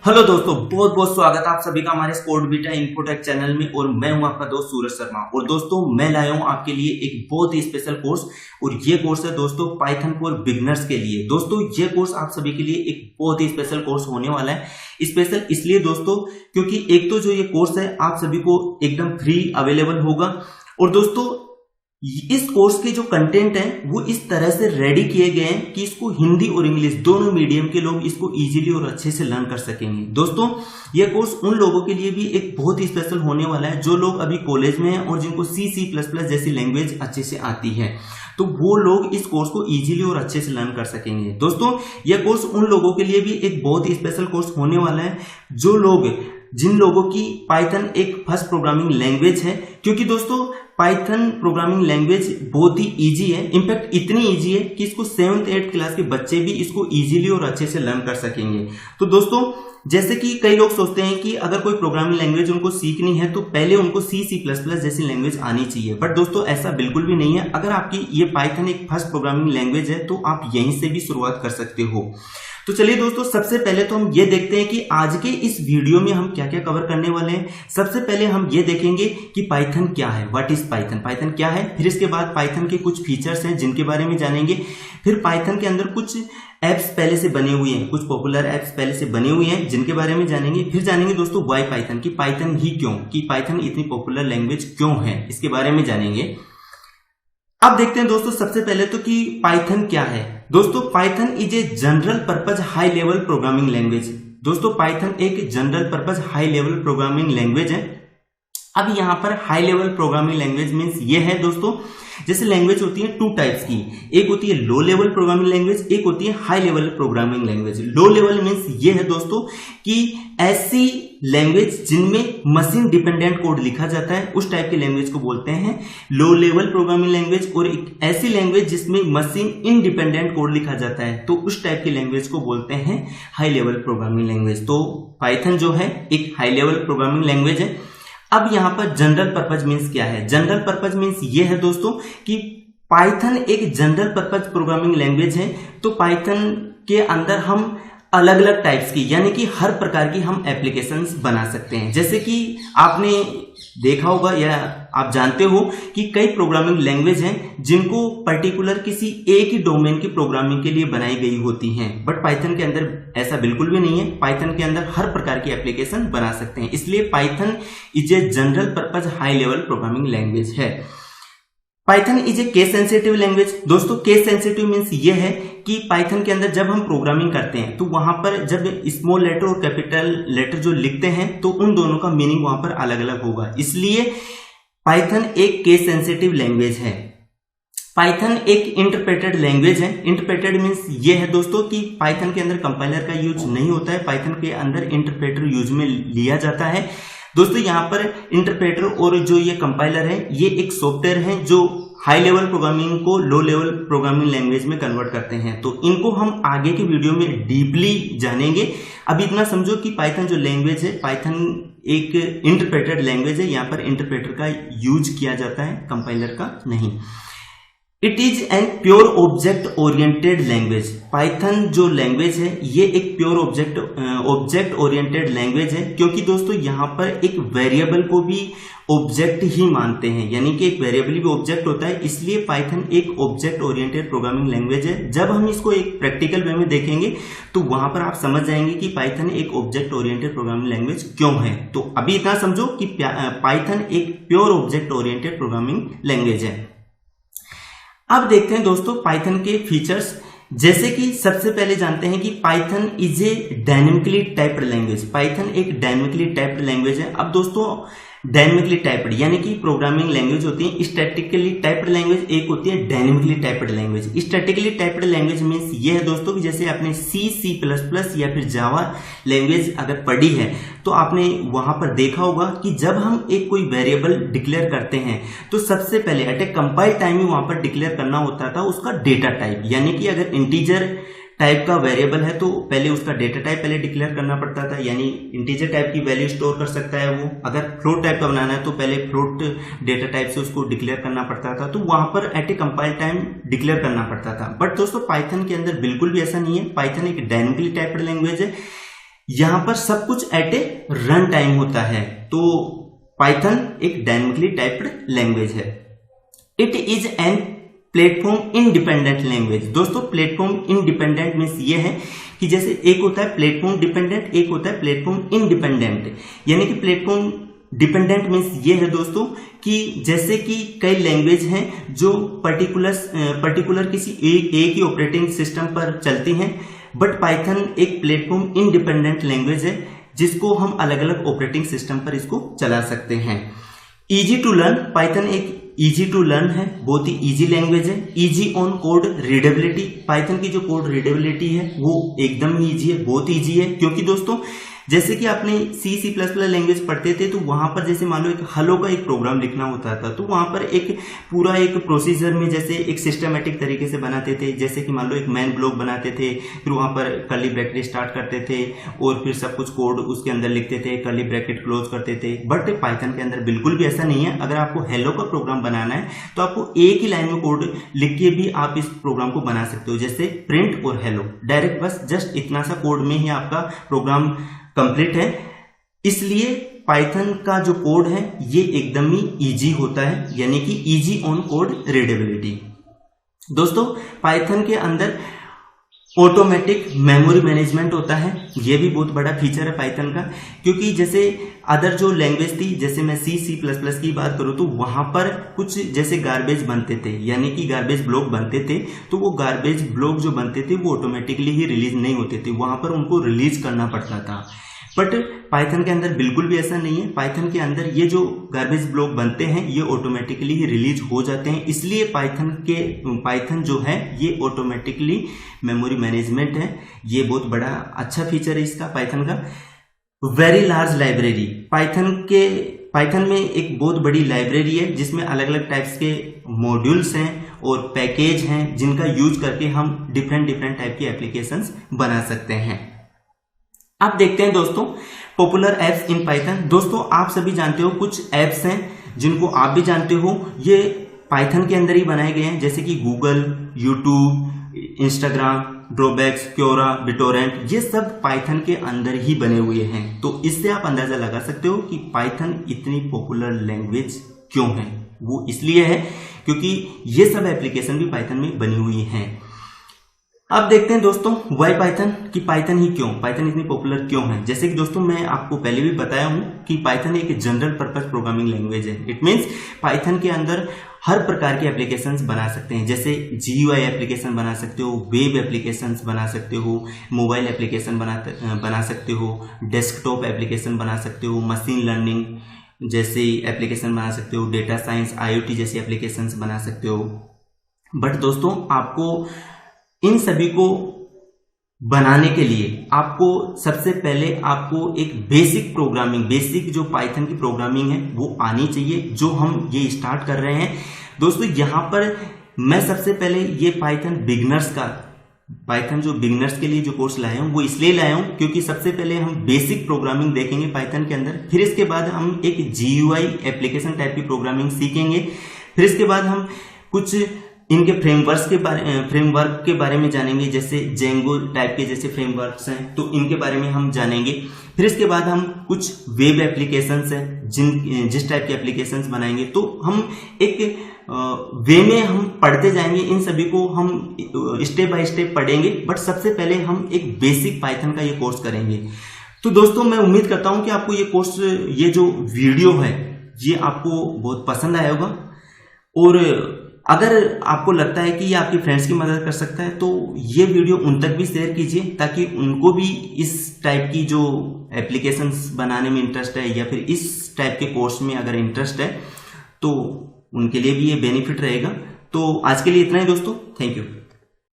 Hello दोस्तों, बहुत बहुत स्वागत है आप सभी का हमारे स्पोर्ट बीटा इन्फोटेक चैनल में। और मैं हूं आपका दोस्त सूरज शर्मा। और दोस्तों मैं लाया हूं आपके लिए एक बहुत ही स्पेशल कोर्स। और ये कोर्स है दोस्तों पाइथन फॉर बिगिनर्स के लिए। दोस्तों ये कोर्स आप सभी के लिए एक बहुत ही स्पेशल कोर्स होने वाला है। स्पेशल इसलिए दोस्तों क्योंकि एक तो जो ये कोर्स है आप सभी को एकदम फ्री अवेलेबल होगा। और दोस्तों इस कोर्स के जो कंटेंट है वो इस तरह से रेडी किए गए हैं कि इसको हिंदी और इंग्लिश दोनों मीडियम के लोग इसको इजीली और अच्छे से लर्न कर सकेंगे। दोस्तों ये कोर्स उन लोगों के लिए भी एक बहुत ही स्पेशल होने वाला है जो लोग अभी कॉलेज में हैं और जिनको C++ जैसी लैंग्वेज अच्छे से आती है, तो वो लोग इस कोर्स को इजीली और अच्छे से लर्न कर सकेंगे। दोस्तों यह कोर्स उन लोगों के लिए भी एक बहुत ही स्पेशल कोर्स होने वाला है जिन लोगों की पाइथन एक फर्स्ट प्रोग्रामिंग लैंग्वेज है। क्योंकि दोस्तों पाइथन प्रोग्रामिंग लैंग्वेज बहुत ही इजी है, इनफैक्ट इतनी इजी है कि इसको 7th 8th क्लास के बच्चे भी इसको इजीली और अच्छे से लर्न कर सकेंगे। तो दोस्तों जैसे कि कई लोग सोचते हैं कि अगर कोई प्रोग्रामिंग लैंग्वेज उनको सीखनी है तो पहले उनको C++ जैसी लैंग्वेज आनी चाहिए, बट दोस्तों ऐसा बिल्कुल भी नहीं है। अगर आपकी ये पाइथन एक फर्स्ट प्रोग्रामिंग लैंग्वेज है तो आप यहीं से भी शुरुआत कर सकते हो। तो चलिए दोस्तों सबसे पहले तो हम ये देखते हैं कि आज के इस वीडियो में हम क्या क्या कवर करने वाले हैं। सबसे पहले हम ये देखेंगे कि पाइथन क्या है, व्हाट इज पाइथन, पाइथन क्या है। फिर इसके बाद पाइथन के कुछ फीचर्स हैं जिनके बारे में जानेंगे। फिर पाइथन के अंदर कुछ एप्स पहले से बने हुए हैं, कुछ पॉपुलर एप्स पहले से बने हुए हैं जिनके बारे में जानेंगे। फिर जानेंगे दोस्तों वाई पाइथन, की पाइथन ही क्यों, कि पाइथन इतनी पॉपुलर लैंग्वेज क्यों है, इसके बारे में जानेंगे। अब देखते हैं दोस्तों सबसे पहले तो कि पाइथन क्या है। दोस्तों Python is a general purpose high level programming language. दोस्तों पाइथन एक general purpose high level programming language है। अब यहां पर high level programming language means ये है दोस्तों, जैसे लैंग्वेज होती है टू टाइप्स की, एक होती है लो लेवल प्रोग्रामिंग लैंग्वेज, एक होती है high level programming language. Low level means ये है दोस्तों कि ऐसी लैंग्वेज जिनमें मशीन डिपेंडेंट कोड लिखा जाता है, उस टाइप की लैंग्वेज को बोलते हैं लो लेवल प्रोग्रामिंग लैंग्वेज। और एक ऐसी लैंग्वेज जिसमें मशीन इंडिपेंडेंट कोड लिखा जाता है, तो उस टाइप की लैंग्वेज को बोलते हैं हाई लेवल प्रोग्रामिंग लैंग्वेज। तो पाइथन जो है एक हाई लेवल प्रोग्रामिंग लैंग्वेज है। अब यहां पर जनरल पर्पज मींस क्या है। जनरल पर्पज मींस ये है दोस्तों कि पाइथन एक जनरल पर्पज प्रोग्रामिंग लैंग्वेज है। तो पाइथन के अंदर हम अलग अलग टाइप्स की यानी कि हर प्रकार की हम एप्लीकेशंस बना सकते हैं। जैसे कि आपने देखा होगा या आप जानते हो कि कई प्रोग्रामिंग लैंग्वेज हैं जिनको पर्टिकुलर किसी एक ही डोमेन की प्रोग्रामिंग के लिए बनाई गई होती हैं, बट पाइथन के अंदर ऐसा बिल्कुल भी नहीं है। पाइथन के अंदर हर प्रकार की एप्लीकेशन बना सकते हैं, इसलिए Python is a general purpose high level programming language है। Python is a case sensitive language. दोस्तों केस सेंसिटिव मींस ये है कि पाइथन के अंदर जब हम प्रोग्रामिंग करते हैं तो वहां पर जब स्मॉल लेटर और कैपिटल लेटर जो लिखते हैं तो उन दोनों का मीनिंग वहां पर अलग अलग होगा, इसलिए पाइथन एक केस सेंसिटिव लैंग्वेज है। पाइथन एक इंटरप्रेटेड लैंग्वेज है। इंटरप्रेटेड मींस ये है दोस्तों कि पाइथन के अंदर कंपाइलर का यूज नहीं होता है, पाइथन के अंदर इंटरप्रेटर यूज में लिया जाता है। दोस्तों यहाँ पर इंटरप्रेटर और जो ये कंपाइलर है ये एक सॉफ्टवेयर है जो हाई लेवल प्रोग्रामिंग को लो लेवल प्रोग्रामिंग लैंग्वेज में कन्वर्ट करते हैं। तो इनको हम आगे के वीडियो में डीपली जानेंगे। अभी इतना समझो कि पाइथन जो लैंग्वेज है, पाइथन एक इंटरप्रेटेड लैंग्वेज है, यहाँ पर इंटरप्रेटर का यूज किया जाता है, कंपाइलर का नहीं। It is an pure object oriented language. Python जो लैंग्वेज है ये एक प्योर ऑब्जेक्ट ओरिएंटेड लैंग्वेज है, क्योंकि दोस्तों यहाँ पर एक वेरिएबल को भी ऑब्जेक्ट ही मानते हैं, यानी कि एक वेरिएबल भी ऑब्जेक्ट होता है, इसलिए पाइथन एक ऑब्जेक्ट ओरिएंटेड प्रोग्रामिंग लैंग्वेज है। जब हम इसको एक प्रैक्टिकल वे में देखेंगे तो वहां पर आप समझ जाएंगे कि पाइथन एक ऑब्जेक्ट ओरिएंटेड प्रोग्रामिंग लैंग्वेज क्यों है। तो अभी इतना समझो कि पाइथन एक pure object oriented programming language है। अब देखते हैं दोस्तों पाइथन के फीचर्स। जैसे कि सबसे पहले जानते हैं कि Python is A dynamically typed language. Python एक डायनेमिकली टाइप्ड लैंग्वेज है। अब दोस्तों डायनेमिकली टाइप्ड यानी कि प्रोग्रामिंग लैंग्वेज होती है स्टैटिकली टाइप्ड लैंग्वेज, एक होती है dynamically typed language. Statically typed language means ये है दोस्तों कि जैसे आपने C++ या फिर जावा लैंग्वेज अगर पढ़ी है तो आपने वहां पर देखा होगा कि जब हम एक कोई वेरिएबल डिक्लेयर करते हैं तो सबसे पहले एट ए कंपाइल टाइम में वहां पर डिक्लेयर करना होता था उसका डेटा टाइप, यानी कि अगर इंटीजर टाइप का वेरिएबल है तो पहले उसका डेटा टाइप पहले डिक्लेयर करना पड़ता था, यानी इंटीजर टाइप की वैल्यू स्टोर कर सकता है वो। अगर फ्लोट टाइप का बनाना है तो पहले फ्लोट डेटा टाइप से उसको डिक्लेयर करना पड़ता था, तो वहां पर एट ए कंपाइल टाइम डिक्लेयर करना पड़ता था। बट दोस्तों पाइथन के अंदर बिल्कुल भी ऐसा नहीं है। पाइथन एक डायनेमिकली टाइप्ड लैंग्वेज है। यहाँ पर सब कुछ एट ए रन टाइम होता है। तो पाइथन एक डायनेमिकली टाइप्ड लैंग्वेज है। It is an platform independent language. दोस्तों प्लेटफॉर्म इंडिपेंडेंट मीन्स ये है कि जैसे एक होता है प्लेटफॉर्म डिपेंडेंट, एक होता है प्लेटफॉर्म इंडिपेंडेंट। यानी कि प्लेटफॉर्म डिपेंडेंट मीन्स ये है दोस्तों कि जैसे कि कई लैंग्वेज हैं जो पर्टिकुलर किसी एक ही ऑपरेटिंग सिस्टम पर चलती हैं, बट पाइथन एक प्लेटफॉर्म इंडिपेंडेंट लैंग्वेज है जिसको हम अलग अलग ऑपरेटिंग सिस्टम पर इसको चला सकते हैं। इजी टू लर्न, पाइथन एक इजी टू लर्न है, बहुत ही इजी लैंग्वेज है। Easy on code readability, Python की जो कोड रीडेबिलिटी है वो एकदम ही इजी है, बहुत इजी है। क्योंकि दोस्तों जैसे कि आपने C++ लैंग्वेज पढ़ते थे तो वहां पर जैसे मान लो एक हेलो का एक प्रोग्राम लिखना होता था, तो वहां पर एक पूरा एक प्रोसीजर में जैसे एक सिस्टमेटिक तरीके से बनाते थे। जैसे कि मान लो एक मैन ब्लॉक बनाते थे, फिर वहां पर कर्ली ब्रैकेट स्टार्ट करते थे और फिर सब कुछ कोड उसके अंदर लिखते थे, कर्ली ब्रैकेट क्लोज करते थे। बट पाइथन के अंदर बिल्कुल भी ऐसा नहीं है। अगर आपको हेलो का प्रोग्राम बनाना है तो आपको एक ही लाइन में कोड लिख के भी आप इस प्रोग्राम को बना सकते हो, जैसे प्रिंट और हेलो, डायरेक्ट बस जस्ट इतना सा कोड में ही आपका प्रोग्राम कंप्लीट है। इसलिए पाइथन का जो कोड है ये एकदम ही इजी होता है, यानी कि इजी ऑन कोड रीडेबिलिटी। दोस्तों पाइथन के अंदर ऑटोमेटिक मेमोरी मैनेजमेंट होता है, ये भी बहुत बड़ा फीचर है पाइथन का। क्योंकि जैसे अदर जो लैंग्वेज थी, जैसे मैं C++ की बात करूं तो वहां पर कुछ जैसे गार्बेज बनते थे, यानी कि गार्बेज ब्लॉक बनते थे, तो वो गार्बेज ब्लॉक जो बनते थे वो ऑटोमेटिकली ही रिलीज नहीं होते थे, वहां पर उनको रिलीज करना पड़ता था। बट पाइथन के अंदर बिल्कुल भी ऐसा नहीं है। पाइथन के अंदर ये जो गार्बेज ब्लॉक बनते हैं ये ऑटोमेटिकली ही रिलीज हो जाते हैं। इसलिए पाइथन जो है ये ऑटोमेटिकली मेमोरी मैनेजमेंट है, ये बहुत बड़ा अच्छा फीचर है इसका पाइथन का। वेरी लार्ज लाइब्रेरी, पाइथन में एक बहुत बड़ी लाइब्रेरी है जिसमें अलग अलग टाइप्स के मॉड्यूल्स हैं और पैकेज हैं जिनका यूज करके हम डिफरेंट टाइप की एप्लीकेशंस बना सकते हैं। अब देखते हैं दोस्तों पॉपुलर एप्स इन पाइथन। दोस्तों आप सभी जानते हो कुछ एप्स हैं जिनको आप भी जानते हो, ये पाइथन के अंदर ही बनाए गए हैं, जैसे कि Google, YouTube, Instagram, drawbacks, Quora, BitTorrent, ये सब पाइथन के अंदर ही बने हुए हैं। तो इससे आप अंदाजा लगा सकते हो कि पाइथन इतनी पॉपुलर लैंग्वेज क्यों है। वो इसलिए है क्योंकि ये सब एप्लीकेशन भी पाइथन में बनी हुई हैं। अब देखते हैं दोस्तों वाई पाइथन, कि पाइथन ही क्यों, पाइथन इतनी पॉपुलर क्यों है। जैसे कि दोस्तों मैं आपको पहले भी बताया हूं कि पाइथन एक जनरल पर्पस प्रोग्रामिंग लैंग्वेज है। इट मींस पाइथन के अंदर हर प्रकार के एप्लीकेशंस बना सकते हैं, जैसे GUI एप्लीकेशन बना सकते हो, वेब एप्लीकेशंस बना सकते हो, मोबाइल एप्लीकेशन बना सकते हो, डेस्कटॉप एप्लीकेशन बना सकते हो, मशीन लर्निंग जैसे एप्लीकेशन बना सकते हो, डेटा साइंस, IoT जैसी एप्लीकेशंस बना सकते हो। बट दोस्तों आपको इन सभी को बनाने के लिए आपको सबसे पहले आपको एक बेसिक जो पाइथन की प्रोग्रामिंग है वो आनी चाहिए, जो हम ये स्टार्ट कर रहे हैं। दोस्तों यहाँ पर मैं सबसे पहले ये पाइथन जो बिगनर्स के लिए जो कोर्स लाया हूँ वो इसलिए लाया हूँ क्योंकि सबसे पहले हम बेसिक प्रोग्रामिंग देखेंगे पाइथन के अंदर, फिर इसके बाद हम एक GUI एप्लीकेशन टाइप की प्रोग्रामिंग सीखेंगे, फिर इसके बाद हम कुछ इनके फ्रेमवर्क के बारे में जानेंगे, जैसे जेंगो टाइप के जैसे फ्रेमवर्क्स हैं तो इनके बारे में हम जानेंगे। फिर इसके बाद हम कुछ वेब एप्लीकेशंस हैं जिस टाइप के एप्लीकेशंस बनाएंगे, तो हम एक वे में हम पढ़ते जाएंगे, इन सभी को हम स्टेप बाय स्टेप पढ़ेंगे। बट सबसे पहले हम एक बेसिक पाइथन का ये कोर्स करेंगे। तो दोस्तों मैं उम्मीद करता हूं कि आपको ये कोर्स, ये जो वीडियो है ये आपको बहुत पसंद आया होगा, और अगर आपको लगता है कि ये आपके फ्रेंड्स की मदद कर सकता है तो ये वीडियो उन तक भी शेयर कीजिए, ताकि उनको भी इस टाइप की जो एप्लीकेशंस बनाने में इंटरेस्ट है या फिर इस टाइप के कोर्स में अगर इंटरेस्ट है तो उनके लिए भी ये बेनिफिट रहेगा। तो आज के लिए इतना ही दोस्तों, थैंक यू।